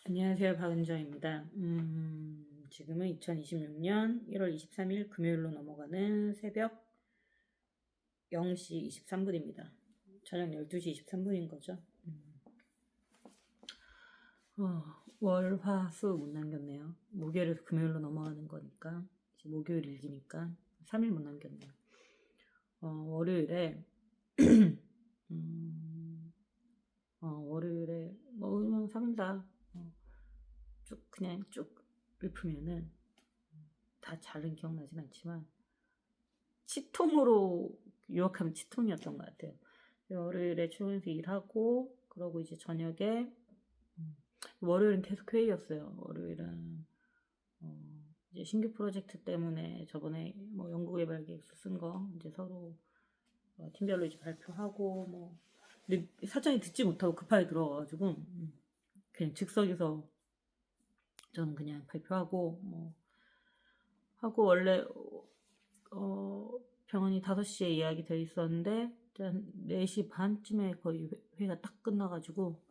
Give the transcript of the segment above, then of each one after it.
안녕하세요. 박은정입니다. 지금은 2026년 1월 23일 금요일로 넘어가는 새벽 0시 23분입니다. 저녁 12시 23분인 거죠. 월, 화, 수 못 남겼네요. 목요일에서 금요일로 넘어가는 거니까, 이제 목요일 일기니까 3일 못 남겼네요. 월요일에, 월요일에, 뭐, 3일 다, 그냥 쭉 읊으면은, 다 잘은 기억나진 않지만 치통으로 유혹하면 치통이었던 것 같아요. 월요일에 출근해서 일하고 그러고 이제 저녁에 월요일은 계속 회의였어요. 월요일은 이제 신규 프로젝트 때문에 저번에 뭐 연구개발계획서 쓴 거 이제 서로 팀별로 이제 발표하고 뭐 사장이 듣지 못하고 급하게 들어와가지고 그냥 즉석에서 저는 그냥 발표하고 뭐 하고 원래 병원이 5시에 예약이 돼 있었는데 한 4시 반쯤에 거의 회의가 딱 끝나가지고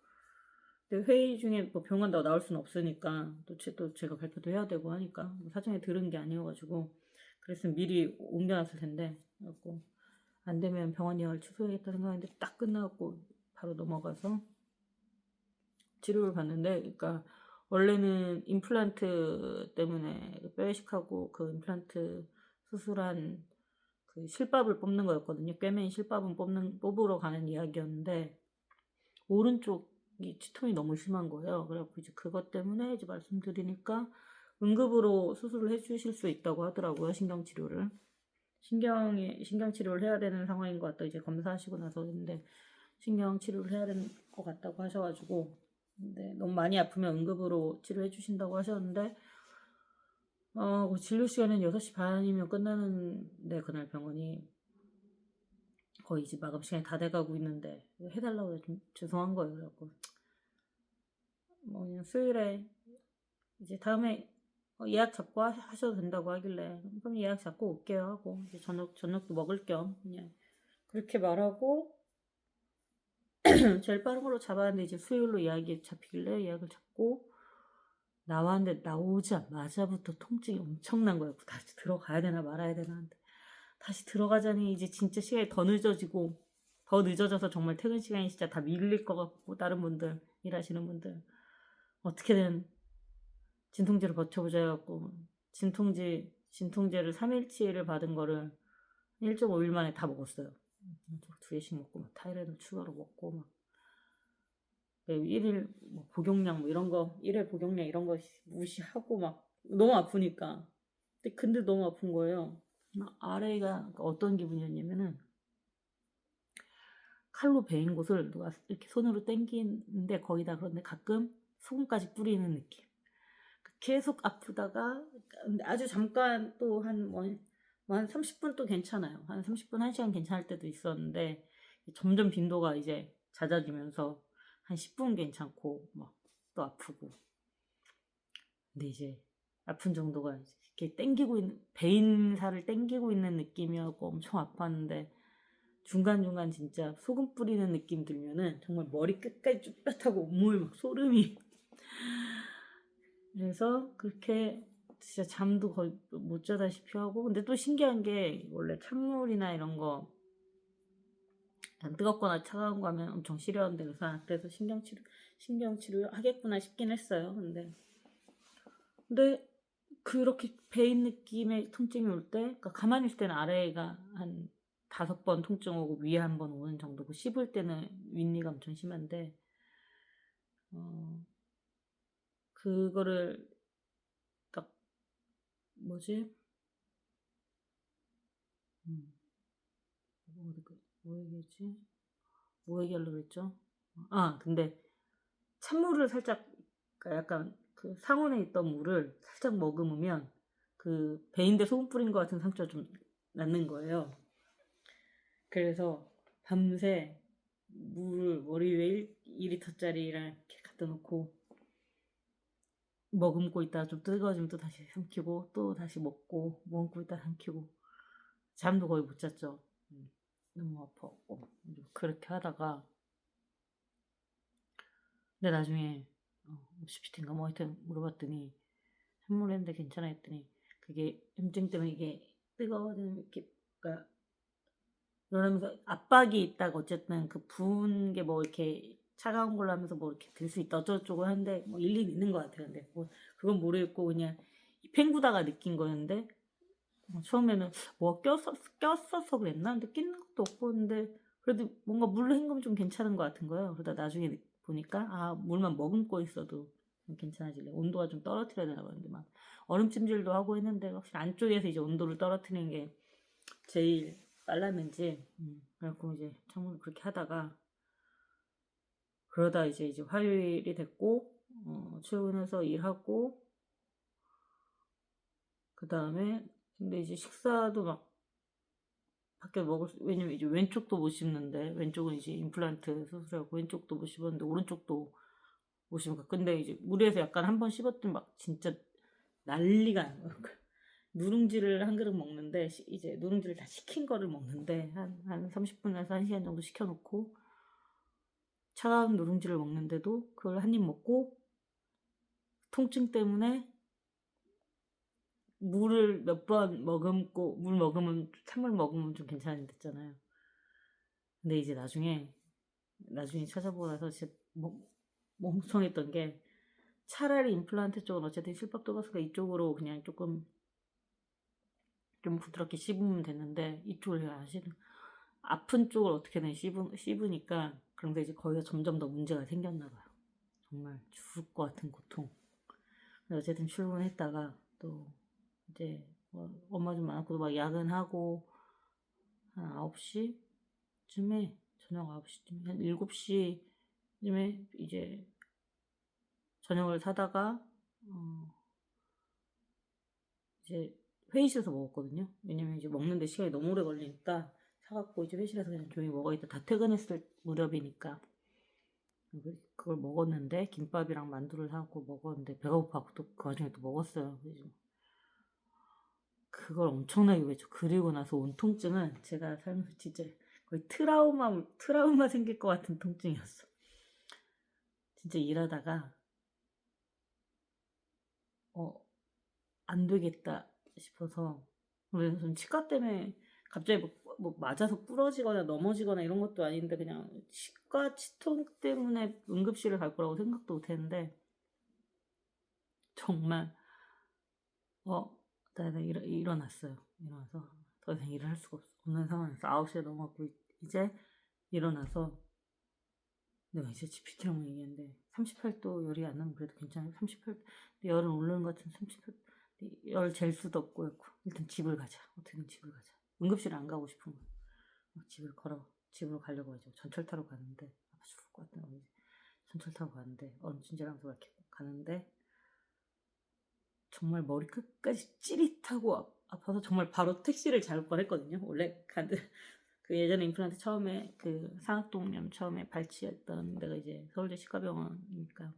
근데 회의 중에 뭐 병원 나올 수는 없으니까 또 제가 발표도 해야 되고 하니까 뭐 사전에 들은 게 아니어가지고 그랬으면 미리 옮겨놨을 텐데 그래갖고 안 되면 병원 예약을 취소해야겠다 생각했는데 딱 끝나고 바로 넘어가서 치료를 받는데 그러니까 원래는 임플란트 때문에 뼈 이식하고 그 임플란트 수술한 그 실밥을 뽑는 거였거든요. 꿰맨 실밥은 뽑으러 가는 이야기였는데 오른쪽이 치통이 너무 심한 거예요. 그래갖고 이제 그것 때문에 이제 말씀드리니까 응급으로 수술을 해주실 수 있다고 하더라고요. 신경치료를. 신경치료를 해야 되는 상황인 것 같다. 이제 검사하시고 나서 근데 신경치료를 해야 되는 것 같다고 하셔가지고 근데 너무 많이 아프면 응급으로 치료해 주신다고 하셨는데 진료 시간은 6시 반이면 끝나는데 그날 병원이 거의 이제 마감 시간이 다 돼가고 있는데 해달라고 좀 죄송한 거예요. 그래갖고 뭐 그냥 수요일에 이제 다음에 예약 잡고 하셔도 된다고 하길래 그럼 예약 잡고 올게요 하고 이제 저녁도 먹을 겸 그냥 그렇게 말하고 제일 빠른 걸로 잡았는데 이제 수요일로 예약이 잡히길래 예약을 잡고 나왔는데 나오자마자부터 통증이 엄청난 거예요. 다시 들어가야 되나 말아야 되나 하는데 다시 들어가자니 이제 진짜 시간이 더 늦어지고 더 늦어져서 정말 퇴근 시간이 진짜 다 밀릴 것 같고 다른 분들 일하시는 분들 어떻게든 진통제를 버텨보자 해갖고 진통제를 3일치를 받은 거를 1.5일 만에 다 먹었어요. 2개씩 먹고 막 타이레놀 추가로 먹고 막 1일 뭐 복용량 뭐 이런 거 1회 복용량 이런 거 무시하고 막 너무 아프니까 근데 너무 아픈 거예요. 아래가 어떤 기분이었냐면은 칼로 베인 곳을 누가 이렇게 손으로 당기는데 거기다 그런데 가끔 소금까지 뿌리는 느낌. 계속 아프다가 근데 아주 잠깐 또 한 30분 또 괜찮아요. 한 30분 1시간 괜찮을 때도 있었는데 점점 빈도가 이제 잦아지면서 한 10분 괜찮고 막 또 아프고 근데 이제 아픈 정도가 이렇게 땡기고 있는 베인 살을 땡기고 있는 느낌이었고 엄청 아팠는데 중간중간 진짜 소금 뿌리는 느낌 들면은 정말 머리 끝까지 쭈뼛하고 온몸에 막 소름이 그래서 그렇게 진짜 잠도 거의 못 자다시피 하고 근데 또 신기한 게 원래 찬물이나 이런 거 뜨겁거나 차가운 거 하면 엄청 싫어하는데 그래서 신경치료 하겠구나 싶긴 했어요. 근데 그렇게 베인 느낌의 통증이 올 때, 그러니까 가만히 있을 때는 아래가 한 5번 통증 오고 위에 한 번 오는 정도고 씹을 때는 윗니가 엄청 심한데 그거를 딱 뭐지? 뭐 얘기했지? 뭐 얘기하려고 그랬죠? 근데 찬물을 살짝 그러니까 약간 그 상온에 있던 물을 살짝 머금으면 그 베인데 소금 뿌린 것 같은 상처가 좀 낫는 거예요. 그래서 밤새 물을 머리 위에 2리터짜리랑 이렇게 갖다 놓고 머금고 있다가 좀 뜨거워지면 또 다시 삼키고 또 다시 먹고 머금고 있다가 삼키고 잠도 거의 못 잤죠. 너무 아팠고 그렇게 하다가 근데 나중에 옵시피트인가 뭐 하여튼 물어봤더니 선물했는데 괜찮아 했더니 그게 염증 때문에 이게 뜨거워지는 이렇게 그러니까 그러면서 압박이 있다가 어쨌든 그 부은 게 뭐 이렇게 차가운 걸로 하면서 뭐 이렇게 들 수 있다 어쩌고저쩌고 하는데 뭐 일리는 있는 것 같아요. 근데 뭐 그건 모르겠고 그냥 팽구다가 느낀 거였는데 처음에는 뭐 꼈어서 그랬나? 근데 끼는 것도 없고 근데 그래도 뭔가 물로 헹구면 좀 괜찮은 것 같은 거예요. 그러다 나중에 보니까 아 물만 머금고 있어도 좀 괜찮아질래. 온도가 좀 떨어뜨려야 되나 봤는데 막 얼음찜질도 하고 했는데 확실히 안쪽에서 이제 온도를 떨어뜨리는 게 제일 빨랐는지 그래갖고 이제 창문을 그렇게 하다가 그러다 이제 화요일이 됐고 출근해서 일하고 그 다음에 근데 이제 식사도 막 밖에 왜냐면 이제 왼쪽도 못 씹는데 왼쪽은 이제 임플란트 수술하고 왼쪽도 못 씹었는데 오른쪽도 못 씹으니까 근데 이제 무리해서 약간 한 번 씹었더니 막 진짜 난리가 난 거야. 누룽지를 한 그릇 먹는데 이제 누룽지를 다 식힌 거를 먹는데 한 30분에서 1시간 정도 식혀놓고 차가운 누룽지를 먹는데도 그걸 한 입 먹고 통증 때문에 물을 몇 번 머금고 찬물 먹으면 좀 괜찮아졌잖아요. 근데 이제 나중에 찾아보고 나서 진짜 멍청했던 게 차라리 임플란트 쪽은 어쨌든 실밥도가스가 이쪽으로 그냥 조금 좀 부드럽게 씹으면 됐는데 이쪽을 제가 안 씹는 아픈 쪽을 어떻게든 씹으니까 그런데 이제 거기서 점점 더 문제가 생겼나 봐요. 정말 죽을 것 같은 고통. 어쨌든 출근했다가 또 이제 뭐 엄마 좀 많았고 막 야근하고 한 9시쯤에 저녁 9시쯤에 한 7시쯤에 이제 저녁을 사다가 이제 회의실에서 먹었거든요. 왜냐면 이제 먹는데 시간이 너무 오래 걸리니까 사갖고 이제 회의실에서 그냥 조용히 먹어있다 다 퇴근했을 무렵이니까 그걸 먹었는데 김밥이랑 만두를 사갖고 먹었는데 배가 고파갖고 또 그 와중에 또 먹었어요. 그래서 그걸 엄청나게 외죠. 그리고 나서 온 통증은 제가 살면서 진짜 거의 트라우마 생길 것 같은 통증이었어. 진짜 일하다가 안 되겠다 싶어서 무슨 치과 때문에 갑자기 뭐 맞아서 부러지거나 넘어지거나 이런 것도 아닌데 그냥 치과 치통 때문에 응급실을 갈 거라고 생각도 못했는데 정말 나 일어났어요. 일어나서 더 이상 일을 할 수가 없는 상황에서 9시에 넘어갔고 이제 일어나서 내가 이제 GPT랑 얘기했는데 38도 열이 안 나면 그래도 괜찮아요. 38도 열은 오르는 것 같은 38도 열 잴 수도 없고 일단 집을 가자. 어떻게든 집을 가자. 응급실 안 가고 싶은 거야. 집으로 가려고 하죠. 전철 타러 가는데 아파 죽을 것 같다. 전철 타고 가는데 진짜랑서 이렇게 가는데 정말 머리 끝까지 찌릿하고 아파서 정말 바로 택시를 잡을 뻔했거든요. 원래 그 예전에 임플란트 처음에 그 상악동염 처음에 발치했던 데가 이제 서울대 치과병원이니까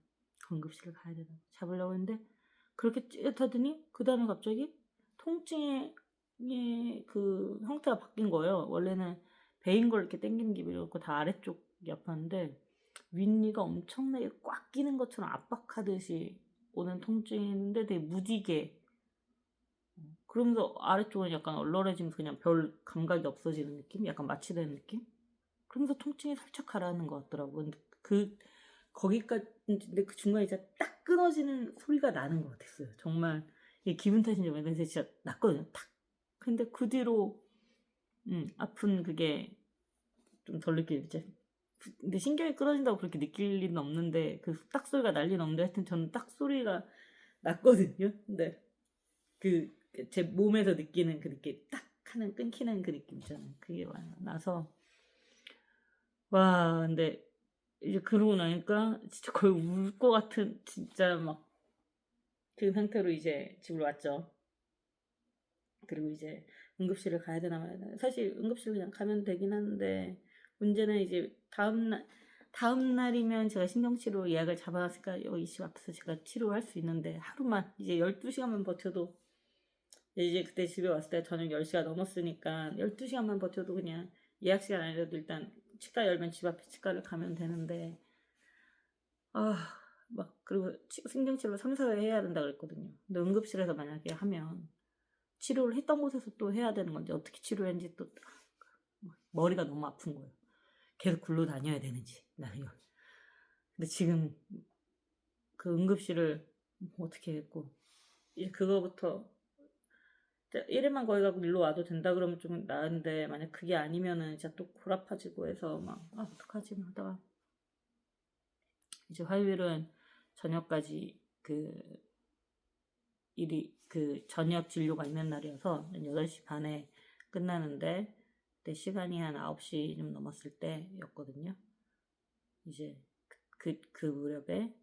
응급실을 가야 되나 잡으려고 했는데 그렇게 찌릿하더니 그 다음에 갑자기 통증의 그 형태가 바뀐 거예요. 원래는 배인 걸 이렇게 당기는 기분이었고 다 아래쪽이 아팠는데 윗니가 엄청나게 꽉 끼는 것처럼 압박하듯이 오는 통증인데 되게 무디게 그러면서 아래쪽은 약간 얼얼해지면서 그냥 별 감각이 없어지는 느낌? 약간 마취되는 느낌? 그러면서 통증이 살짝 가라앉는 것 같더라고요. 근데 거기까지 근데 그 중간에 진짜 딱 끊어지는 소리가 나는 것 같았어요. 정말 이게 기분 탓인지 모르겠는데 진짜 났거든요. 탁. 근데 그 뒤로 아픈 그게 좀 덜 느껴지죠. 근데 신경이 끊어진다고 그렇게 느낄 일은 없는데 그 딱 소리가 날 리는 없는데 하여튼 저는 딱 소리가 났거든요. 근데 제 몸에서 느끼는 그 느낌 딱 하는 끊기는 그 느낌 있잖아요. 그게 나서 와 근데 이제 그러고 나니까 진짜 거의 울 것 같은 진짜 막 그 상태로 이제 집으로 왔죠. 그리고 이제 응급실을 가야 되나 말아야 되나. 사실 응급실 그냥 가면 되긴 하는데 문제는 이제 다음 날이면 제가 신경치료 예약을 잡아놨으니까 여기 집 앞에서 제가 치료할 수 있는데 하루만 이제 12시간만 버텨도 이제 그때 집에 왔을 때 저녁 10시가 넘었으니까 12시간만 버텨도 그냥 예약 시간 아니라도 일단 치과 열면 집 앞에 치과를 가면 되는데 막 그리고 신경치료 3, 4회 해야 된다 그랬거든요. 근데 응급실에서 만약에 하면 치료를 했던 곳에서 또 해야 되는 건지 어떻게 치료했는지 또 머리가 너무 아픈 거예요. 계속 굴러 다녀야 되는지 나는 이거. 근데 지금 그 응급실을 어떻게 했고 이제 그거부터 1회만 거기 가고 일로 와도 된다 그러면 좀 나은데 만약 그게 아니면은 진짜 또 골아파지고 해서 막 어떡하지 하다가 이제 화요일은 저녁까지 그 저녁 진료가 있는 날이어서 8시 반에 끝나는데 그때 시간이 한 9시 좀 넘었을 때였거든요. 이제 그 무렵에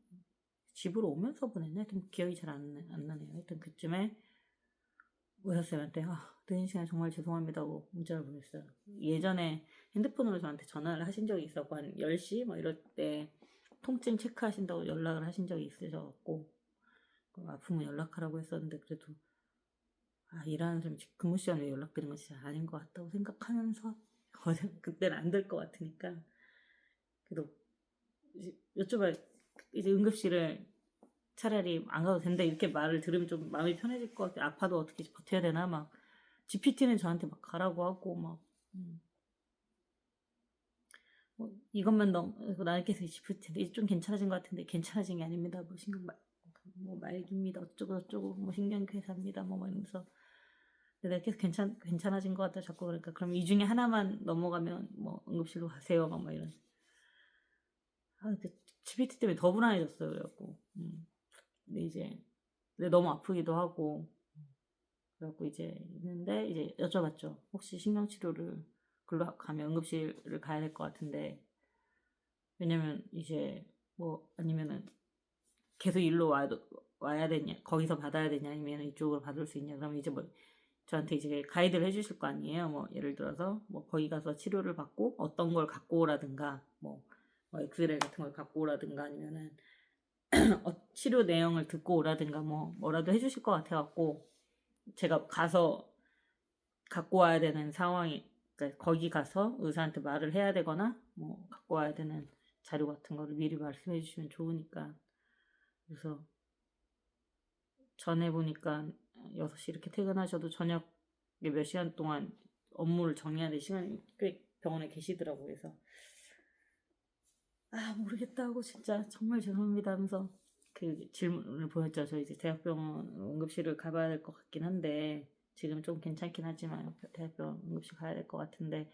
집으로 오면서 보냈네. 하여튼 기억이 잘 안 나네요. 하여튼 그쯤에 의사쌤한테 늦은 시간 정말 죄송합니다 하고 문자를 보냈어요. 예전에 핸드폰으로 저한테 전화를 하신 적이 있었고 한 10시 뭐 이럴 때 통증 체크하신다고 연락을 하신 적이 있으셔갖고 아프면 연락하라고 했었는데 그래도 일하는 사람이 근무 시간에 연락드리는 건 진짜 아닌 것 같다고 생각하면서 그때는 안 될 것 같으니까 그래도 여쭤봐요. 이제 응급실을 차라리 안 가도 된다 이렇게 말을 들으면 좀 마음이 편해질 것 같아. 아파도 어떻게 버텨야 되나 막 GPT는 저한테 막 가라고 하고 막 뭐 이것만 나한테서 GPT인데 좀 괜찮아진 것 같은데 괜찮아진 게 아닙니다. 뭐 뭐 말기입니다. 어쩌고 저쩌고 뭐 신경괴사입니다. 뭐 이러면서 내가 계속 괜찮아진 것 같다 자꾸 그러니까 그럼 이 중에 하나만 넘어가면 뭐 응급실로 가세요. 막 이런. GPT 때문에 더 불안해졌어요. 그래갖고 근데 이제 너무 아프기도 하고 그래갖고 이제 있는데 이제 여쭤봤죠. 혹시 신경치료를 글로 가면 응급실을 가야 될 것 같은데 왜냐면 이제 뭐 아니면은 계속 일로 와야 되냐 거기서 받아야 되냐 아니면 이쪽으로 받을 수 있냐 그러면 이제 뭐 저한테 이제 가이드를 해주실 거 아니에요. 뭐 예를 들어서 뭐 거기 가서 치료를 받고 어떤 걸 갖고 오라든가 뭐 엑스레이 같은 걸 갖고 오라든가 아니면은 치료 내용을 듣고 오라든가 뭐라도 해주실 것 같아갖고 제가 가서 갖고 와야 되는 상황이 그러니까 거기 가서 의사한테 말을 해야 되거나 뭐 갖고 와야 되는 자료 같은 거를 미리 말씀해 주시면 좋으니까 그래서 전에 보니까 6시 이렇게 퇴근하셔도 저녁에 몇 시간 동안 업무를 정리해야 될 시간이 꽤 병원에 계시더라고요. 그래서 모르겠다 하고 진짜 정말 죄송합니다 하면서 그 질문을 보냈죠. 저 이제 대학병원 응급실을 가봐야 될 것 같긴 한데 지금 좀 괜찮긴 하지만 대학병원 응급실 가야 될 것 같은데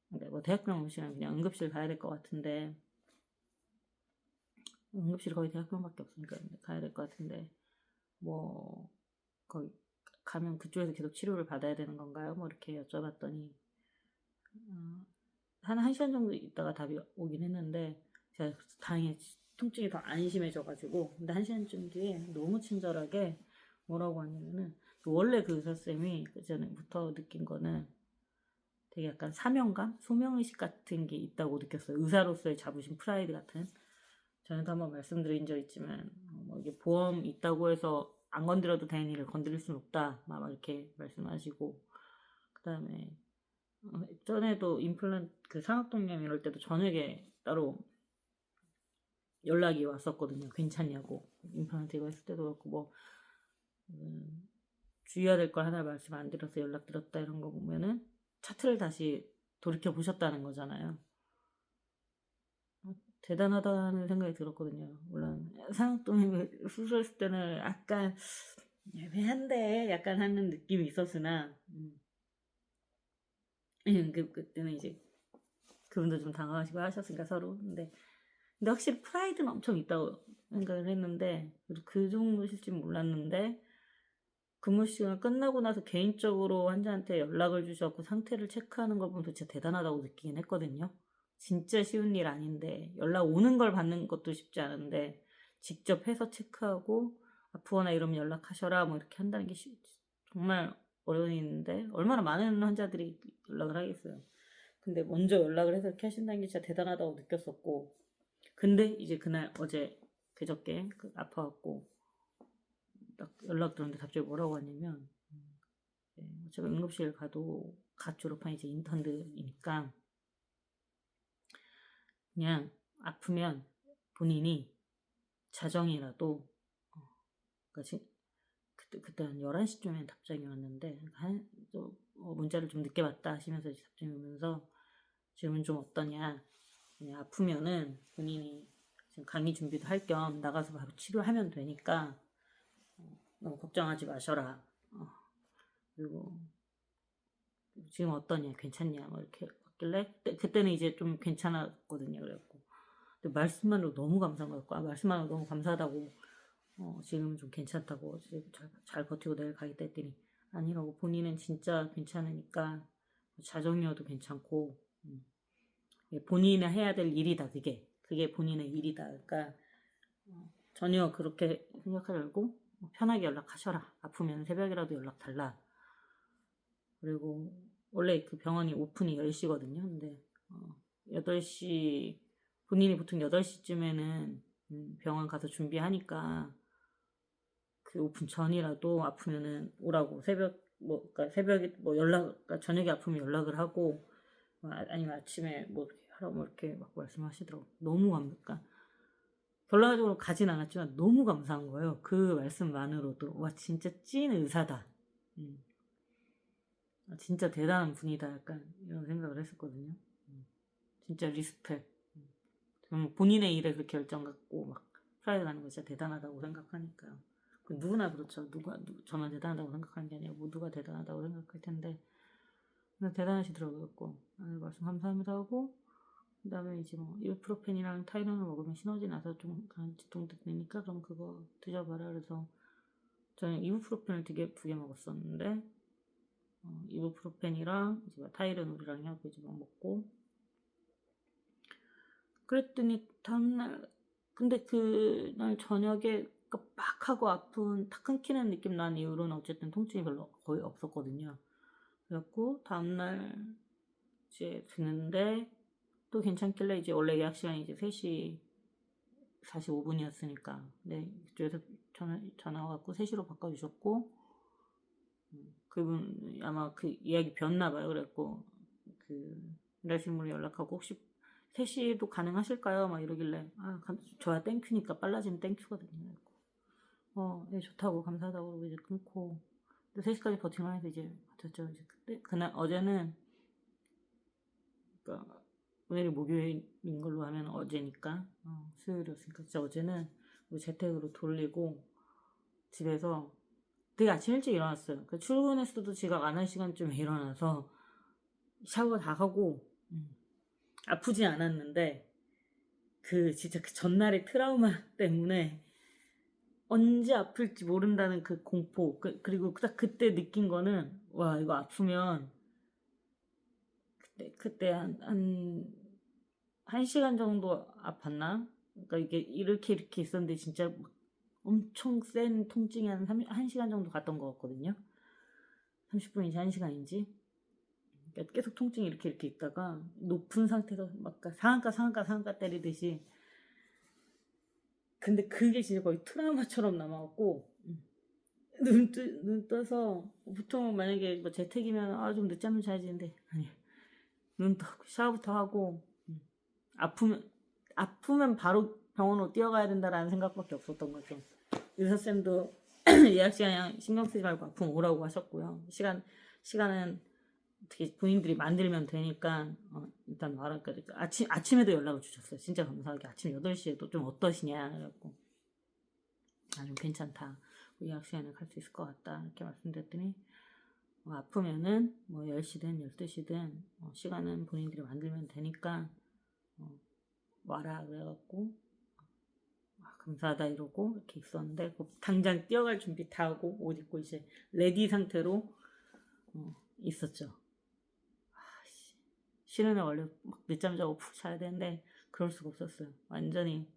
뭐 대학병원 응급실은 그냥 응급실 가야 될 것 같은데 응급실이 거의 대학병원밖에 없으니까 가야 될 것 같은데 뭐 거기 가면 그쪽에서 계속 치료를 받아야 되는 건가요? 뭐 이렇게 여쭤봤더니 한 1시간 정도 있다가 답이 오긴 했는데 제가 다행히 통증이 더 안심해져가지고 근데 1시간쯤 뒤에 너무 친절하게 뭐라고 하냐면은 원래 그 의사쌤이 그전부터 느낀 거는 되게 약간 사명감? 소명의식 같은 게 있다고 느꼈어요. 의사로서의 자부심, 프라이드 같은. 전에도 한번 말씀드린 적 있지만 뭐 이게 보험 있다고 해서 안 건드려도 되는 일을 건드릴 수는 없다. 막 이렇게 말씀하시고 그 다음에 전에도 임플란트 그 상악동염 이럴 때도 저녁에 따로 연락이 왔었거든요. 괜찮냐고 임플란트 이거 했을 때도 그렇고 뭐 주의해야 될 걸 하나 말씀 안 드려서 연락드렸다 이런 거 보면은 차트를 다시 돌이켜 보셨다는 거잖아요. 대단하다는 생각이 들었거든요. 물론 상악동염 수술했을 때는 약간 애매한데 약간 하는 느낌이 있었으나 그때는 이제 그분도 좀 당황하시고 하셨으니까 서로 근데 확실히 프라이드는 엄청 있다고 생각을 했는데 그 정도실 줄 몰랐는데 근무 시간 끝나고 나서 개인적으로 환자한테 연락을 주셔서 상태를 체크하는 걸 보면 진짜 대단하다고 느끼긴 했거든요. 진짜 쉬운 일 아닌데 연락 오는 걸 받는 것도 쉽지 않은데 직접 해서 체크하고 아프거나 이러면 연락하셔라 뭐 이렇게 한다는 게 정말 어려운 일인데 얼마나 많은 환자들이 연락을 하겠어요. 근데 먼저 연락을 해서 이렇게 하신다는 게 진짜 대단하다고 느꼈었고 근데 이제 그날 어제 그저께 아파갖고 딱 연락 들었는데 갑자기 뭐라고 하냐면 제가 응급실 가도 갓 졸업한 이제 인턴들이니까 그냥 아프면 본인이 자정이라도 그러니까 그때 한 11시쯤에 답장이 왔는데 문자를 좀 늦게 봤다 하시면서 이제 답장이 오면서 지금은 좀 어떠냐, 그냥 아프면은 본인이 지금 강의 준비도 할 겸 나가서 바로 치료하면 되니까 너무 걱정하지 마셔라. 그리고 지금 어떠냐, 괜찮냐, 뭐 이렇게 왔길래 그때는 이제 좀 괜찮았거든요. 그래갖고 근데 말씀만으로 너무 감사한 거였고, 말씀만으로 너무 감사하다고, 지금은 좀 괜찮다고, 지금 잘 버티고 내일 가겠다 했더니 아니라고, 본인은 진짜 괜찮으니까 자정이어도 괜찮고, 본인이 해야 될 일이다. 그게 본인의 일이다. 그러니까 전혀 그렇게 생각하지 말고 편하게 연락하셔라. 아프면 새벽이라도 연락 달라. 그리고 원래 그 병원이 오픈이 10시거든요. 근데 8시, 본인이 보통 8시쯤에는 병원 가서 준비하니까 그 오픈 전이라도 아프면은 오라고, 그러니까 새벽에 그러니까 저녁에 아프면 연락을 하고, 아니면 아침에 뭐 이렇게 하라고 이렇게 막 말씀하시더라고. 너무 그러니까 결과적으로 가진 않았지만 너무 감사한 거예요. 그 말씀만으로도 와, 진짜 찐 의사다. 진짜 대단한 분이다. 약간 이런 생각을 했었거든요. 진짜 리스펙. 본인의 일에 그 결정 갖고 막 프라이드 가는 거 진짜 대단하다고 생각하니까요. 누구나 그렇죠. 저만 대단하다고 생각하는 게 아니라 모두가 대단하다고 생각할 텐데, 대단하시더라고요. 말씀 감사합니다 하고, 그 다음에 이제 뭐 이부프로펜이랑 타이레놀 먹으면 시너지 나서 좀 지통도 되니까 그럼 그거 드셔봐라. 그래서 저는 이부프로펜을 두 개 먹었었는데, 이부프로펜이랑 이제 타이레놀이랑 해갖고 이제 막 먹고, 그랬더니 다음날, 근데 그날 저녁에 빡 하고 탁 끊기는 느낌 난 이후로는 어쨌든 통증이 별로 거의 없었거든요. 그래갖고 다음날 이제 드는데 또 괜찮길래, 이제 원래 예약 시간이 이제 3시 45분이었으니까 네, 그쪽에서 전화 와갖고 3시로 바꿔주셨고, 그분 아마 그 예약이 비었나봐요. 그랬고 일하시는 연락하고 혹시 3시도 가능하실까요? 막 이러길래 저야 땡큐니까, 빨라지면 땡큐거든요. 네, 좋다고 감사하다고 그러고 이제 끊고, 3시까지 버티면 해서 이제 버텼죠. 이제 그날 어제는, 그러니까 오늘이 목요일인 걸로 하면 어제니까 수요일이었으니까 진짜 어제는 재택으로 돌리고 집에서 되게 아침 일찍 일어났어요. 그러니까 출근했어도 지각 안 할 시간쯤에 일어나서 샤워 다 하고, 아프지 않았는데 진짜 그 전날의 트라우마 때문에 언제 아플지 모른다는 그 공포, 그리고 딱 그때 느낀 거는, 와, 이거 아프면 그때 한 시간 정도 아팠나? 그러니까 이게 이렇게 있었는데 진짜 엄청 센 통증이 한 1시간 정도 갔던 것 같거든요. 30분인지 1시간인지. 그러니까 계속 통증이 이렇게 있다가 높은 상태에서 막 상한가 때리듯이. 근데 그게 진짜 거의 트라우마처럼 남아갖고, 눈 떠서, 보통 만약에 뭐 재택이면 좀 늦잠을 자야지 했는데, 아니, 눈 떠고 샤워부터 하고, 아프면 바로 병원으로 뛰어가야 된다라는 생각밖에 없었던 거죠. 의사쌤도 예약 시간 신경 쓰지 말고 아프면 오라고 하셨고요. 시간은 어떻게 본인들이 만들면 되니까 일단 말할까. 아침에도 연락을 주셨어요. 진짜 감사하게 아침 8시에도 좀 어떠시냐 그래갖고, 좀 괜찮다, 예약 시간에 갈 수 있을 것 같다 이렇게 말씀드렸더니, 아프면은 뭐 10시든 12시든 시간은 본인들이 만들면 되니까 와라 그래갖고, 감사하다 이러고 이렇게 있었는데, 당장 뛰어갈 준비 다 하고 옷 입고 이제 레디 상태로 있었죠. 쉬는 날 원래 막 늦잠 자고 푹 자야 되는데 그럴 수가 없었어요. 완전히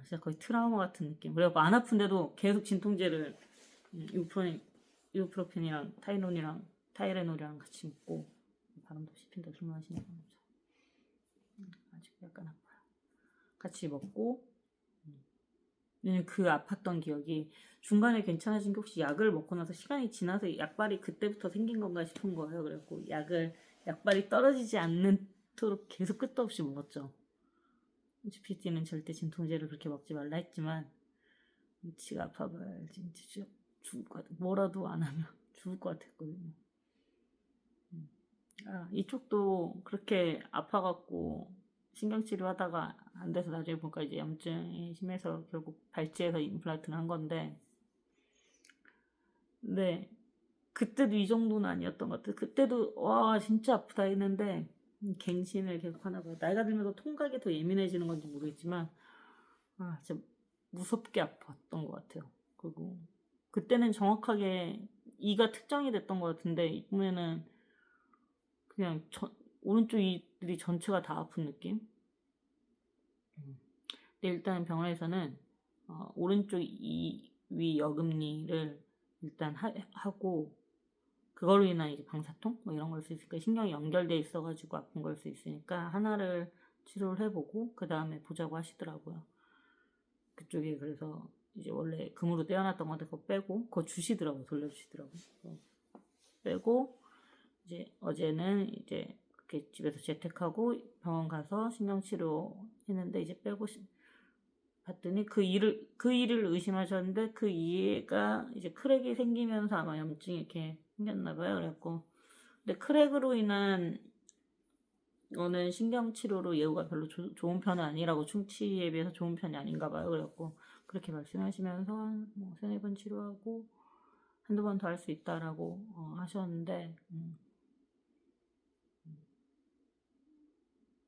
진짜 거의 트라우마 같은 느낌. 그래갖고 안 아픈데도 계속 진통제를 이부프로펜이랑 타이레놀이랑 같이 먹고, 바람도 씹힌다 술 마시니까 아직 약간 아파요. 같이 먹고, 그 아팠던 기억이 중간에 괜찮아진 게 혹시 약을 먹고 나서 시간이 지나서 약발이 그때부터 생긴 건가 싶은 거예요. 그래갖고 약발이 떨어지지 않도록 계속 끝도 없이 먹었죠. GPT는 절대 진통제를 그렇게 먹지 말라 했지만 치가 아파봐야 진짜 죽을 것 같아. 뭐라도 안 하면 죽을 것 같았거든요. 이쪽도 그렇게 아파갖고 신경치료 하다가 안 돼서 나중에 보니까 이제 염증이 심해서 결국 발치해서 임플란트를 한 건데, 네, 그때도 이 정도는 아니었던 것 같아요. 그때도 와 진짜 아프다 했는데 갱신을 계속 하나 봐요. 나이가 들면서 통각이 더 예민해지는 건지 모르겠지만 진짜 무섭게 아팠던 것 같아요. 그리고 그때는 정확하게 이가 특정이 됐던 것 같은데 이번에는 그냥 오른쪽 이들이 전체가 다 아픈 느낌? 근데 일단 병원에서는 오른쪽 위 여금니를 일단 하고 그걸로 인한 이제 방사통 뭐 이런 걸 수 있으니까 신경이 연결돼 있어가지고 아픈 걸 수 있으니까 하나를 치료를 해보고 그 다음에 보자고 하시더라고요. 그쪽에 그래서 이제 원래 금으로 떼어놨던 건데 그거 빼고 그거 주시더라고요. 돌려주시더라고요. 빼고 이제 어제는 이제 그렇게 집에서 재택하고 병원 가서 신경치료 했는데 이제 빼고 봤더니 그 일을 의심하셨는데 그 이가 이제 크랙이 생기면서 아마 염증이 이렇게 생겼나 봐요. 그래갖고 근데 크랙으로 인한 거는 신경치료로 예후가 별로 좋은 편은 아니라고 충치에 비해서 좋은 편이 아닌가 봐요. 그래갖고 그렇게 말씀하시면서 뭐 3-4번 치료하고 한두 번 더 할 수 있다라고 하셨는데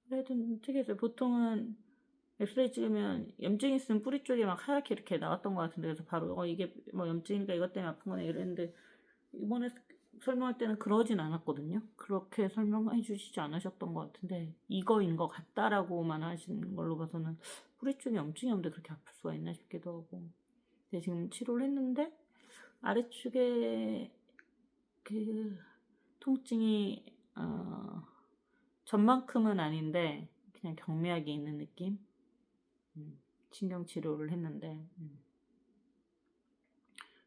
그래도 특이했어요. 보통은 엑스레이 찍으면 염증이 있으면 뿌리 쪽에 막 하얗게 이렇게 나왔던 것 같은데 그래서 바로 이게 뭐 염증이니까 이것 때문에 아픈 거네 이랬는데 이번에 설명할 때는 그러진 않았거든요. 그렇게 설명해 주시지 않으셨던 것 같은데 이거인 것 같다라고만 하시는 걸로 봐서는 뿌리 쪽에 염증이 없는데 그렇게 아플 수가 있나 싶기도 하고. 근데 지금 치료를 했는데 아래쪽에 그 통증이 전만큼은 아닌데 그냥 경미하게 있는 느낌. 신경 치료를 했는데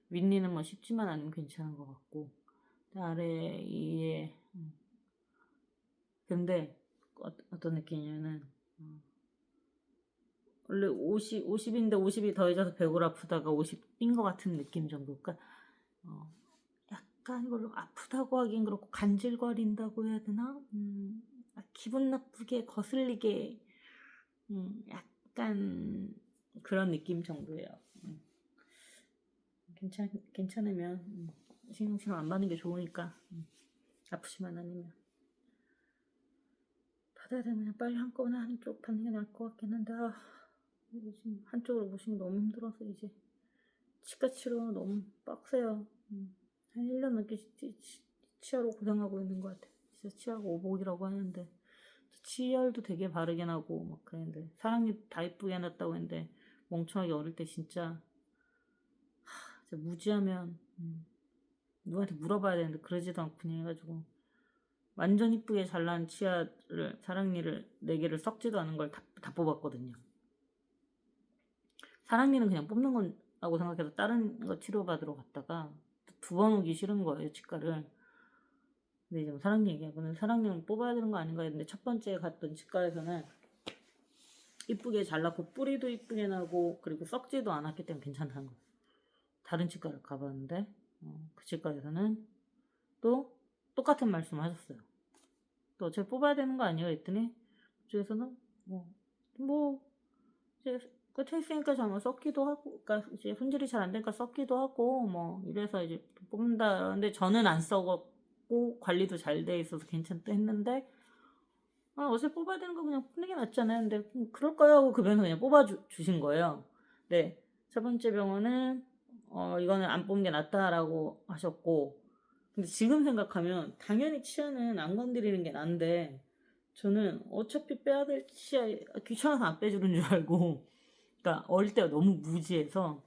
윗니는 뭐 쉽지만 않으면 괜찮은 것 같고 아래 이에 근데 어떤 느낌이냐면 원래 50인데 50이 더해져서 배골 아프다가 50 뛴 것 같은 느낌 정도. 그러니까 약간 이걸 아프다고 하긴 그렇고 간질거린다고 해야 되나? 기분 나쁘게 거슬리게 약간 그런 느낌 정도예요. 괜찮으면 신경치료 안 받는 게 좋으니까 아프지만 않으면 받아야 되면 그냥 빨리 한꺼번에 한쪽 받는 게 나을 것 같긴 한데 지금 한쪽으로 보시면 너무 힘들어서 이제 치과 치료 너무 빡세요. 한 1년 넘게 치아로 고생하고 있는 것 같아요. 진짜 치아가 오복이라고 하는데 치열도 되게 바르게 나고 막 그랬는데 사랑니 다 이쁘게 해놨다고 했는데 멍청하게 어릴 때 진짜 무지하면 누구한테 물어봐야 되는데 그러지도 않고 그냥 해가지고 완전 이쁘게 잘난 치아를 사랑니를 4개를 썩지도 않은 걸 다 뽑았거든요. 사랑니는 그냥 뽑는 거라고 생각해서 다른 거 치료받으러 갔다가 2번 오기 싫은 거예요, 치과를. 근데 이제 사랑니 얘기하고는 사랑니는 뽑아야 되는 거 아닌가 했는데 첫 번째 갔던 치과에서는 이쁘게 잘랐고 뿌리도 이쁘게 나고 그리고 썩지도 않았기 때문에 괜찮다는 거예요. 다른 치과를 가봤는데 그 치과에서는 또 똑같은 말씀 하셨어요. 또 제가 뽑아야 되는 거 아니에요? 했더니 그쪽에서는 이제 끝에 있으니까 잘못 썩기도 하고 그러니까 이제 손질이 잘 안 되니까 썩기도 하고 뭐 이래서 이제 뽑는다. 근데 저는 안 썩었고 관리도 잘 돼 있어서 괜찮다 했는데 어차피 뽑아야 되는 거 그냥 뽑는 게 낫잖아요. 근데 그럴까요? 하고 그 병원은 그냥 뽑아주신 거예요. 네. 첫 번째 병원은 이거는 안 뽑는 게 낫다라고 하셨고 근데 지금 생각하면 당연히 치아는 안 건드리는 게 난데 저는 어차피 빼야 될 치아 귀찮아서 안 빼주는 줄 알고 그러니까 어릴 때가 너무 무지해서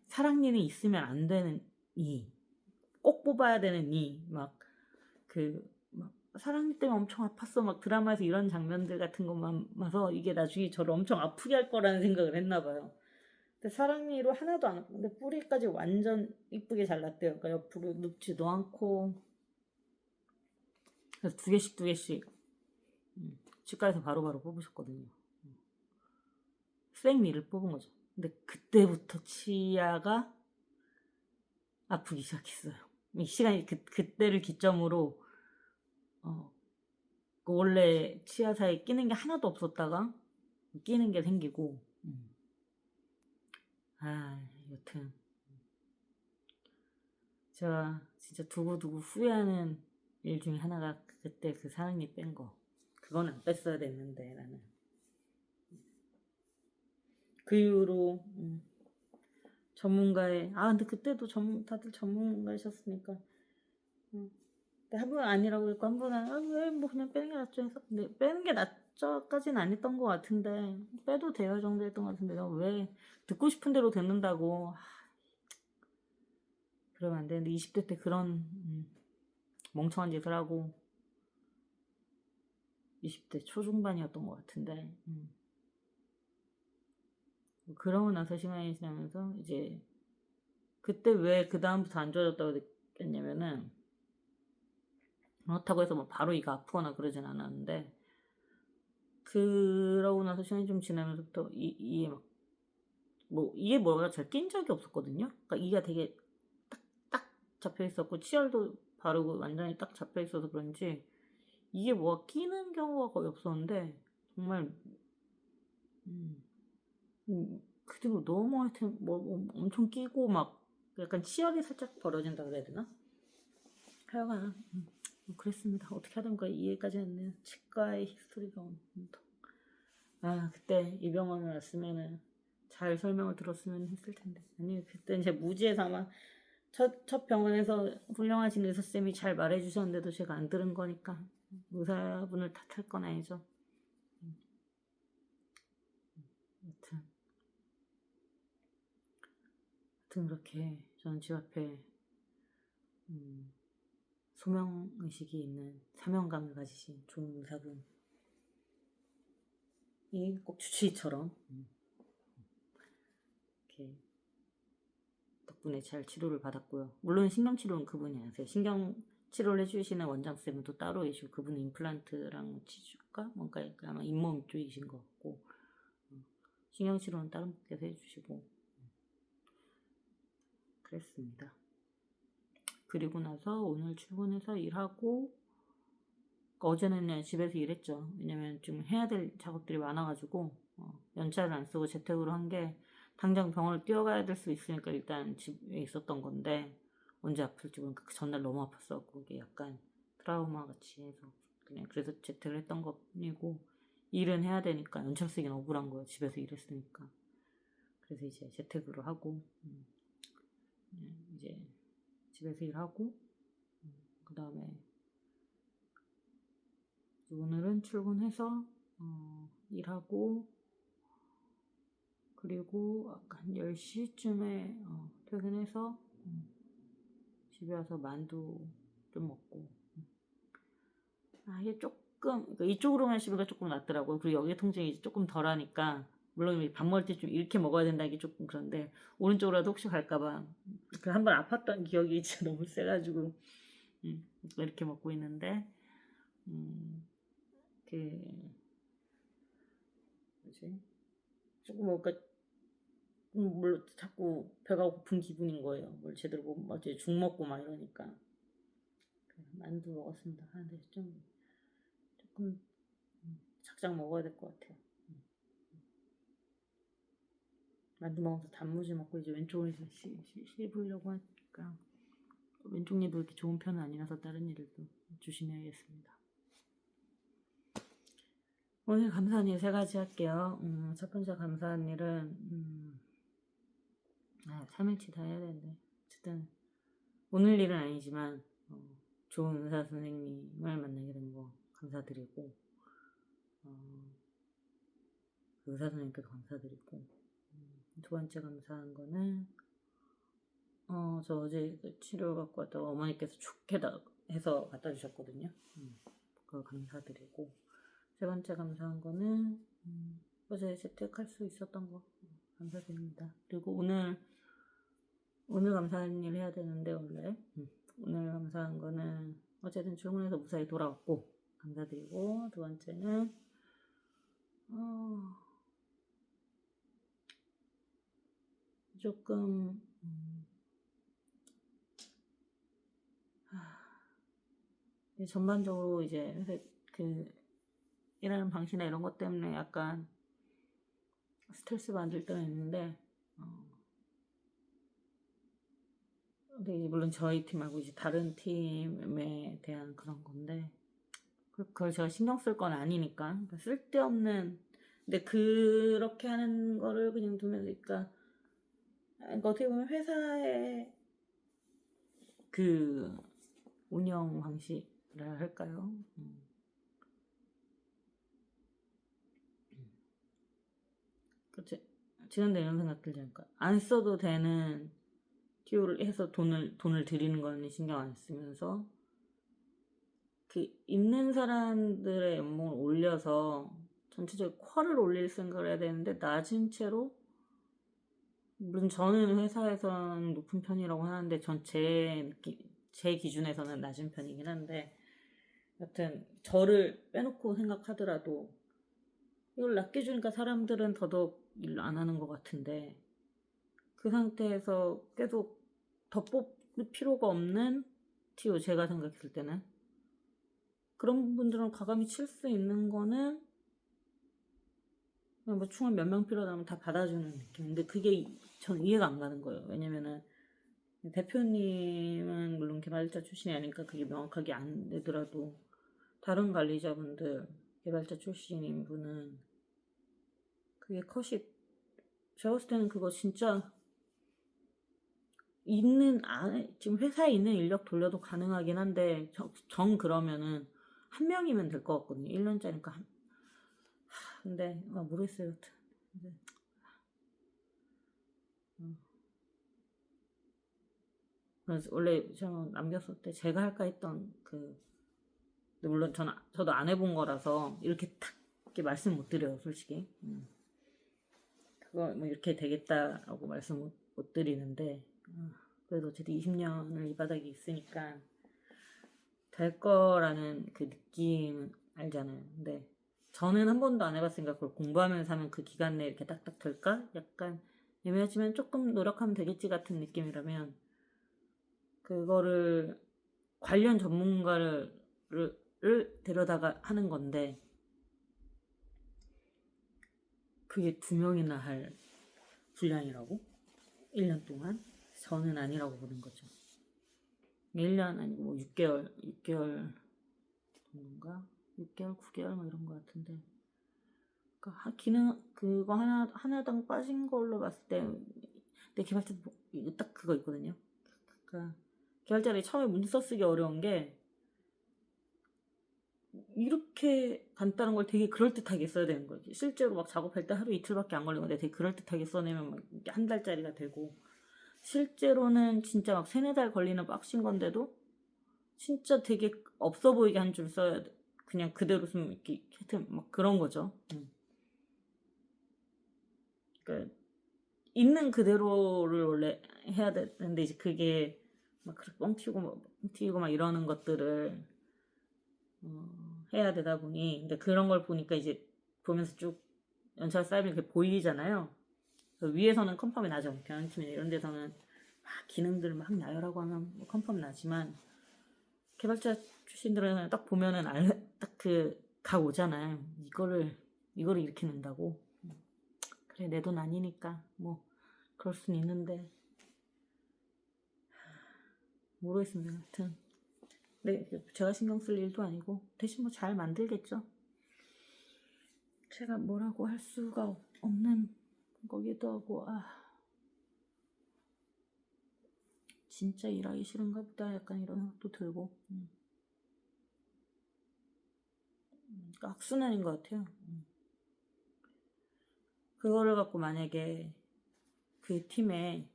사랑니는 있으면 안 되는 꼭 뽑아야 되는 막 사랑니 때문에 엄청 아팠어 막 드라마에서 이런 장면들 같은 것만 봐서 이게 나중에 저를 엄청 아프게 할 거라는 생각을 했나 봐요. 근데 사랑니로 하나도 안 아프고 근데 뿌리까지 완전 이쁘게 잘랐대요. 그러니까 옆으로 눕지도 않고 그래서 2개씩 치과에서 바로바로 뽑으셨거든요. 생리를 뽑은 거죠. 근데 그때부터 치아가 아프기 시작했어요. 이 시간이 그때를 기점으로 원래 치아 사이에 끼는 게 하나도 없었다가 끼는 게 생기고 여튼 제가 진짜 두고두고 후회하는 일 중에 하나가 그때 그 사랑니 뺀 거. 그건 안 뺐어야 됐는데 나는. 그 이후로 전문가의 근데 그때도 다들 전문가이셨으니까 근데 한 분은 아니라고 했고 한 분은 왜 뭐 그냥 빼는 게 낫죠 해서 근데 빼는 게 낫죠까지는 안 했던 것 같은데 빼도 돼요 정도 했던 것 같은데 내가 왜 듣고 싶은 대로 듣는다고 그러면 안 되는데 20대 때 그런 멍청한 짓을 하고 20대 초중반이었던 것 같은데 그러고 나서 시간이 지나면서 이제 그때 왜 그 다음부터 안 좋아졌다고 느꼈냐면은 그렇다고 해서 뭐 바로 이가 아프거나 그러진 않았는데 그러고 나서 시간이 좀 지나면서부터 이게 막 이게 뭐가 잘 낀 적이 없었거든요. 그러니까 이가 되게 딱 잡혀 있었고 치열도 바르고 완전히 딱 잡혀 있어서 그런지 이게 뭐가 끼는 경우가 거의 없었는데 정말 그리고 너무 하여튼 뭐 엄청 끼고 막 약간 치열이 살짝 벌어진다 그래야 되나? 하여간 그랬습니다. 어떻게 하던가 이해까지 했네요. 치과의 히스토리가 그때 이 병원을 왔으면은 잘 설명을 들었으면 했을 텐데 아니 그때 이제 무지해서 아마 첫 병원에서 훌륭하신 의사쌤이 잘 말해주셨는데도 제가 안 들은 거니까 의사분을 탓할 건 아니죠. 여튼 그렇게 저는 집 앞에 소명의식이 있는 사명감을 가지신 좋은 의사분이 꼭 주치의처럼 이렇게 덕분에 잘 치료를 받았고요. 물론 신경치료는 그분이 하세요. 신경치료를 해주시는 원장쌤은 또 따로 계시고 그분은 임플란트랑 치주가 뭔가 아마 잇몸 쪽이신 것 같고 신경치료는 다른 분께서 해주시고 그랬습니다. 그리고 나서 오늘 출근해서 일하고 어제는 그냥 집에서 일했죠. 왜냐면 좀 해야 될 작업들이 많아가지고 연차를 안 쓰고 재택으로 한 게 당장 병원을 뛰어가야 될 수 있으니까 일단 집에 있었던 건데 언제 아플지 모르니까 그 전날 너무 아팠어. 그게 약간 트라우마 같이 해서 그냥 그래서 재택을 했던 것 뿐이고 일은 해야 되니까 연차 쓰기는 억울한 거예요. 집에서 일했으니까. 그래서 이제 재택으로 하고 이제 집에서 일하고 그 다음에 오늘은 출근해서 일하고 그리고 한 10시쯤에 퇴근해서 집에 와서 만두 좀 먹고 이게 조금 그러니까 이쪽으로만 씹으니까 조금 낫더라고요. 그리고 여기 통증이 조금 덜하니까 물론 밥 먹을 때 좀 이렇게 먹어야 된다는 게 조금 그런데 오른쪽으로라도 혹시 갈까봐 그 한 번 아팠던 기억이 진짜 너무 세가지고 이렇게 먹고 있는데 뭐지 조금 뭔가 뭘 자꾸 배가 고픈 기분인 거예요. 뭘 제대로 못 어제 죽 먹고 막 이러니까 만두 먹었습니다. 근데 좀 조금 작작 먹어야 될 것 같아요. 만두 먹어서 단무지 먹고 이제 왼쪽으로 씹으려고 하니까 왼쪽 입도 이렇게 좋은 편은 아니라서 다른 일도 조심해야겠습니다. 오늘 감사한 일 3가지 할게요. 첫 번째 감사한 일은 3일치 다 해야 되는데 어쨌든 오늘 일은 아니지만 좋은 의사 선생님을 만나게 된 거 감사드리고 그 의사 선생님께도 감사드리고 두 번째 감사한 거는 저 어제 치료 받고 왔다가 어머니께서 축해다 해서 갖다 주셨거든요. 그거 감사드리고 세 번째 감사한 거는 어제 재택할 수 있었던 거 감사드립니다. 그리고 오늘 감사한 일 해야 되는데 원래 오늘 감사한 거는 어쨌든 출근해서 무사히 돌아왔고 감사드리고 두 번째는 조금 전반적으로 이제 그 일하는 방식이나 이런 것 때문에 약간 스트레스 받을 때가 있는데 근데 이제 물론 저희 팀 말고 이제 다른 팀에 대한 그런 건데 그걸 제가 신경 쓸 건 아니니까 그러니까 쓸데없는 근데 그렇게 하는 거를 그냥 두면 그러니까 어떻게 보면 회사의 그 운영 방식이라 할까요? 그치. 지금도 이런 생각 들지 않을까? 안 써도 되는 TO를 해서 돈을 들이는 거는 신경 안 쓰면서 그 있는 사람들의 연봉을 올려서 전체적으로 퀄을 올릴 생각을 해야 되는데 낮은 채로 물론 저는 회사에서는 높은 편이라고 하는데 제 기준에서는 낮은 편이긴 한데 여튼 저를 빼놓고 생각하더라도 이걸 낮게 주니까 사람들은 더더욱 일 안 하는 것 같은데 그 상태에서 계속 더 뽑을 필요가 없는 TO 제가 생각했을 때는 그런 분들은 과감히 칠 수 있는 거는 그냥 뭐 충원 몇 명 필요하다면 다 받아주는 느낌인데 그게 전 이해가 안 가는 거예요. 왜냐면은 대표님은 물론 개발자 출신이 아니니까 그게 명확하게 안 되더라도 다른 관리자분들 개발자 출신인 분은 그게 컷이 제가 봤을 때는 그거 진짜 지금 회사에 있는 인력 돌려도 가능하긴 한데 정 그러면은 한 명이면 될 것 같거든요. 1년짜리니까 근데 모르겠어요. 여튼 근데, 그래서 원래 저 남겼을 때 제가 할까 했던 근데 물론 저도 안 해본 거라서 이렇게 탁 이렇게 말씀 못 드려요, 솔직히. 그거 뭐 이렇게 되겠다라고 말씀 못 드리는데 그래도 어쨌든 20년을 이 바닥에 있으니까 될 거라는 그 느낌 알잖아요. 근데 저는 한 번도 안 해봤으니까 그걸 공부하면서 하면 그 기간 내에 이렇게 딱딱 될까? 약간 애매하지만 조금 노력하면 되겠지 같은 느낌이라면 그거를 관련 전문가를 데려다가 하는 건데 그게 2명이나 할 분량이라고? 1년 동안? 저는 아니라고 보는 거죠. 1년 아니고 뭐 6개월 정도인가? 6개월, 9개월 뭐 이런 거 같은데 그러니까 기능 그거 하나당 빠진 걸로 봤을 때 내 개발자 딱 그거 있거든요. 그러니까 개발자들이 처음에 문서 쓰기 어려운 게 이렇게 간단한 걸 되게 그럴듯하게 써야 되는 거지. 실제로 막 작업할 때 하루 이틀밖에 안 걸리는 건데 되게 그럴듯하게 써내면 막 한 달짜리가 되고 실제로는 진짜 막 3-4달 걸리는 빡신 건데도 진짜 되게 없어 보이게 한 줄 써야 돼. 그냥 그대로 쓰면 이렇게 하여튼 막 그런 거죠. 그러니까 있는 그대로를 원래 해야 되는데 이제 그게 막 그렇게 뻥튀고 막 이러는 것들을 해야 되다 보니 근데 그런 걸 보니까 이제 보면서 쭉 연차가 쌓이면 이렇게 보이잖아요. 위에서는 컨펌이 나죠. 경영팀이나 이런 데서는 막 기능들을 막 나열하고 하면 뭐 컨펌 나지만 개발자 출신들은 딱 보면은 딱 그 각 오잖아요. 이거를 이렇게 낸다고. 그래 내 돈 아니니까 뭐 그럴 순 있는데 모르겠습니다. 하여튼 네 제가 신경 쓸 일도 아니고 대신 뭐 잘 만들겠죠. 제가 뭐라고 할 수가 없는 거기도 하고 진짜 일하기 싫은가 보다 약간 이런 생각도 들고 그러니까 악순환인 것 같아요. 그거를 갖고 만약에 그 팀에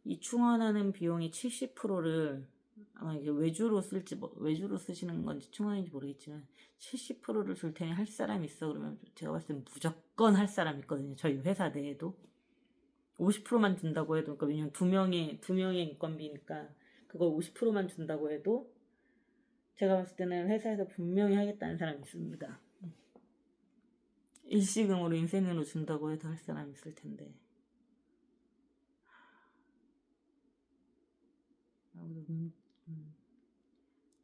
이 충원하는 비용의 70%를 아마 이게 외주로 쓰시는 건지 충원인지 모르겠지만 70%를 줄 테니 할 사람이 있어 그러면 제가 봤을 땐 무조건 할 사람 있거든요. 저희 회사 내에도 50%만 준다고 해도 그러니까 왜냐면 두 명의 인건비니까 그걸 50%만 준다고 해도 제가 봤을 때는 회사에서 분명히 하겠다는 사람이 있습니다. 일시금으로 인센으로 준다고 해도 할 사람이 있을 텐데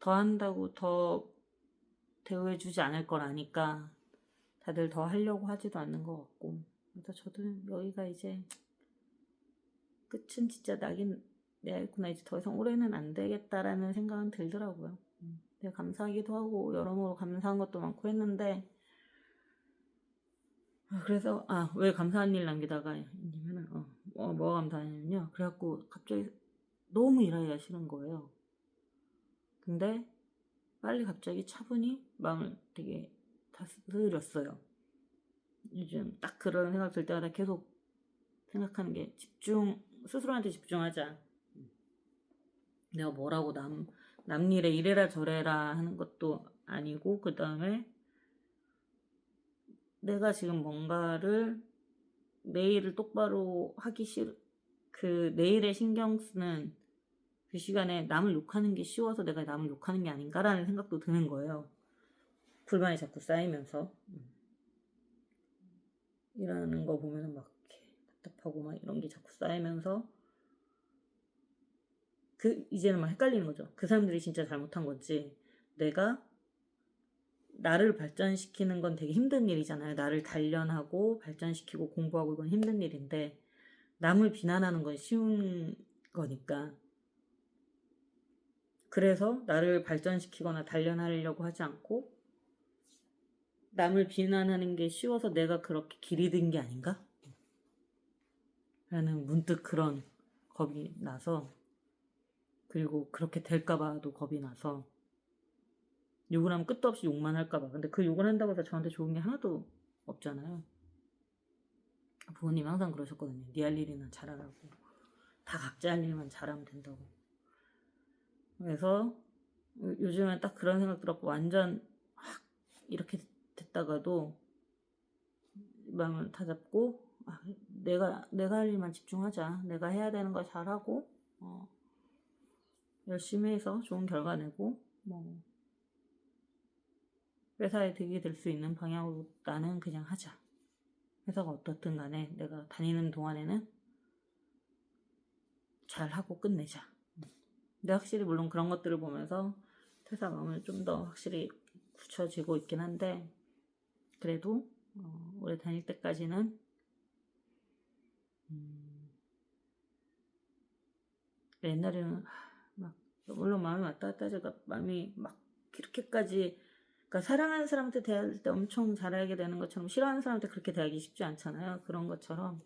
더 한다고 더 대우해주지 않을 걸 아니까 다들 더 하려고 하지도 않는 것 같고, 그래서 저도 여기가 이제 끝은 진짜 나긴 내야겠구나, 이제 더 이상 올해는 안 되겠다라는 생각은 들더라고요. 되게 감사하기도 하고 여러모로 감사한 것도 많고 했는데, 그래서 왜 감사한 일 남기다가 있냐면은 뭐가 감사하냐면요, 그래갖고 갑자기 너무 일하기가 싫은 거예요. 근데 빨리 갑자기 차분히 마음을 되게 다스렸어요. 요즘 딱 그런 생각 들 때마다 계속 생각하는 게, 스스로한테 집중하자. 내가 뭐라고 남 일에 이래라 저래라 하는 것도 아니고, 그 다음에 내가 지금 뭔가를 내일을 똑바로 하기 내일에 신경 쓰는 그 시간에 남을 욕하는 게 쉬워서 내가 남을 욕하는 게 아닌가라는 생각도 드는 거예요. 불만이 자꾸 쌓이면서. 이라는 거 보면은 막 이렇게 답답하고 막 이런 게 자꾸 쌓이면서 이제는 막 헷갈리는 거죠. 그 사람들이 진짜 잘못한 건지, 내가 나를 발전시키는 건 되게 힘든 일이잖아요. 나를 단련하고 발전시키고 공부하고 이건 힘든 일인데, 남을 비난하는 건 쉬운 거니까. 그래서 나를 발전시키거나 단련하려고 하지 않고 남을 비난하는 게 쉬워서 내가 그렇게 길이 든 게 아닌가? 라는 문득 그런 겁이 나서, 그리고 그렇게 될까봐도 겁이 나서, 욕을 하면 끝도 없이 욕만 할까봐. 근데 그 욕을 한다고 해서 저한테 좋은 게 하나도 없잖아요. 부모님이 항상 그러셨거든요. 네 할 일이나 잘하라고. 다 각자 할 일만 잘하면 된다고. 그래서 요즘엔 딱 그런 생각 들었고, 완전 확 이렇게 됐다가도 마음을 다잡고, 내가 할 일만 집중하자. 내가 해야 되는 거 잘하고, 열심히 해서 좋은 결과 내고, 회사에 득이 될 수 있는 방향으로 나는 그냥 하자. 회사가 어떻든 간에 내가 다니는 동안에는 잘하고 끝내자. 근데 확실히 물론 그런 것들을 보면서 퇴사 마음을 좀 더 확실히 굳혀지고 있긴 한데, 그래도 오래 다닐 때까지는 옛날에는 막 물론 마음이 왔다 갔다 하니까 마음이 막 이렇게까지, 그러니까 사랑하는 사람한테 대할 때 엄청 잘하게 되는 것처럼 싫어하는 사람한테 그렇게 대하기 쉽지 않잖아요. 그런 것처럼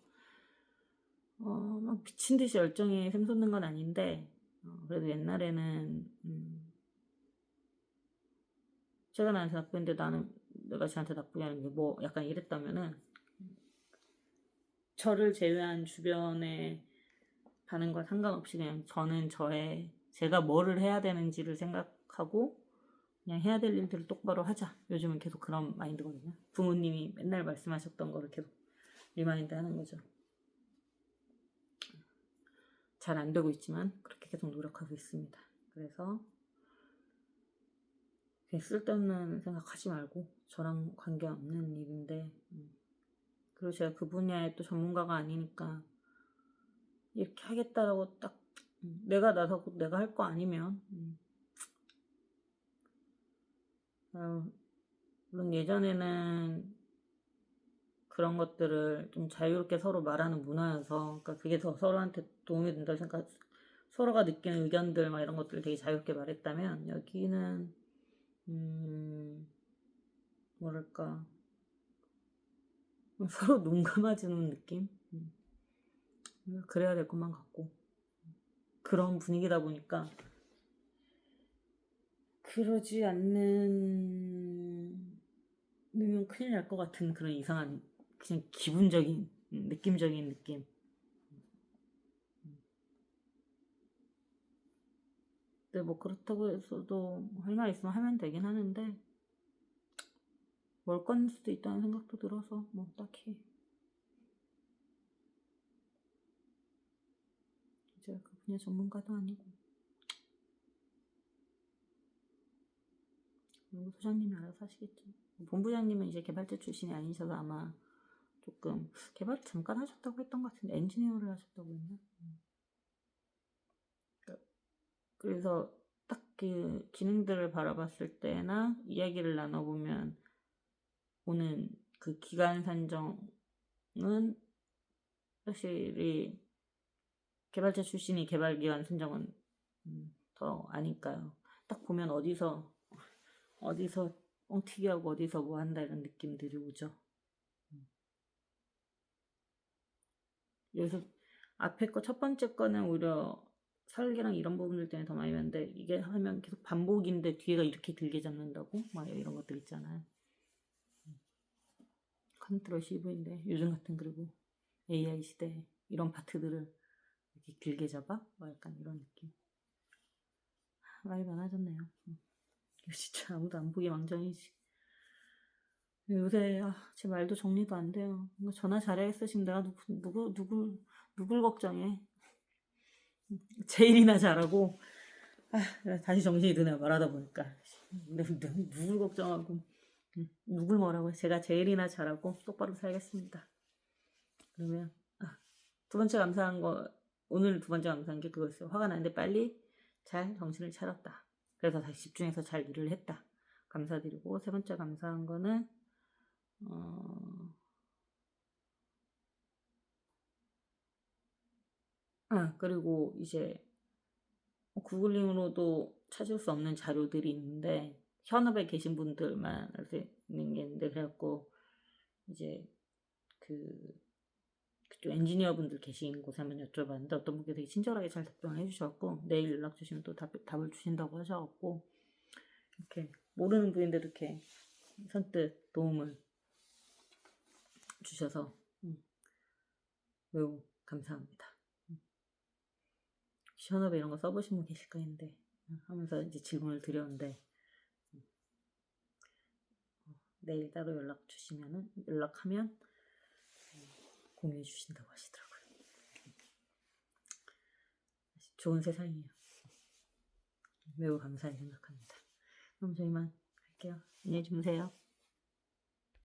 막 미친 듯이 열정이 샘솟는 건 아닌데, 그래도 옛날에는 제가 나한테 나쁘는데 내가 쟤한테 나쁘게 하는 게 뭐 약간 이랬다면은, 저를 제외한 주변의 반응과 상관없이 그냥 저는 제가 뭐를 해야 되는지를 생각하고 그냥 해야 될 일들을 똑바로 하자. 요즘은 계속 그런 마인드거든요. 부모님이 맨날 말씀하셨던 거를 계속 리마인드 하는 거죠. 잘 안 되고 있지만 그렇게 계속 노력하고 있습니다. 그래서 쓸데없는 생각하지 말고, 저랑 관계없는 일인데, 그리고 제가 그 분야에 또 전문가가 아니니까 이렇게 하겠다라고 딱 내가 나서고 내가 할 거 아니면, 물론 예전에는 그런 것들을 좀 자유롭게 서로 말하는 문화여서, 그러니까 그게 더 서로한테 도움이 된다고 생각, 서로가 느끼는 의견들 막 이런 것들을 되게 자유롭게 말했다면, 여기는 뭐랄까, 서로 눈 감아주는 느낌? 그래야 될 것만 같고, 그런 분위기다 보니까 그러지 않는 면 큰일 날 것 같은 그런 이상한, 그냥 기분적인 느낌적인 느낌. 근데 뭐 그렇다고 해서도 할 말 있으면 하면 되긴 하는데, 뭘 꺼낼 수도 있다는 생각도 들어서 뭐 딱히 이제 그 분야 전문가도 아니고, 그리고 소장님이 알아서 하시겠죠. 본부장님은 이제 개발자 출신이 아니셔서 아마 조금, 개발 잠깐 하셨다고 했던 것 같은데 엔지니어를 하셨다고 했나? 그래서 딱 그 기능들을 바라봤을 때나 이야기를 나눠보면 오는 그 기간 산정은 확실히 개발자 출신이 개발 기간 산정은 더 아니까요. 딱 보면 어디서 뻥튀기하고 어디서 뭐 한다 이런 느낌들이 오죠. 여기서 앞에 거 첫 번째 거는 오히려 설계랑 이런 부분들 때문에 더 많이 봤는데 이게 하면 계속 반복인데 뒤에가 이렇게 길게 잡는다고 막 이런 것들 있잖아요. 컨트롤 CV인데 요즘 같은 그리고 AI 시대에 이런 파트들을 이렇게 길게 잡아? 뭐 약간 이런 느낌. 많이 많아졌네요. 이거 진짜 아무도 안 보기 망정이지. 요새 제 말도 정리도 안 돼요. 이거 전화 잘해야겠어. 지금 내가 누굴 걱정해. 제일이나 잘하고 다시 정신이 드네요. 말하다 보니까 누굴 걱정하고 누굴 뭐라고 해. 제가 제일이나 잘하고 똑바로 살겠습니다. 그러면 두 번째 감사한 거 오늘 두 번째 감사한 게 그거였어요. 화가 나는데 빨리 잘 정신을 차렸다. 그래서 다시 집중해서 잘 일을 했다. 감사드리고 세 번째 감사한 거는 그리고 이제 구글링으로도 찾을 수 없는 자료들이 있는데 현업에 계신 분들만 알 수 있는 게 있는데 그래갖고 이제 그쪽 엔지니어 분들 계신 곳에 한번 여쭤봤는데 어떤 분께 되게 친절하게 잘 답변을 해주셔갖고 내일 연락 주시면 또 답을 주신다고 하셔갖고 이렇게 모르는 분인데도 이렇게 선뜻 도움을 주셔서 매우 감사합니다. 현업에 이런 거 써보신 분 계실까 했는데 하면서 이제 질문을 드렸는데 내일 따로 연락하면 공유해 주신다고 하시더라고요. 좋은 세상이에요. 매우 감사히 생각합니다. 그럼 저희만 갈게요. 안녕히 주무세요.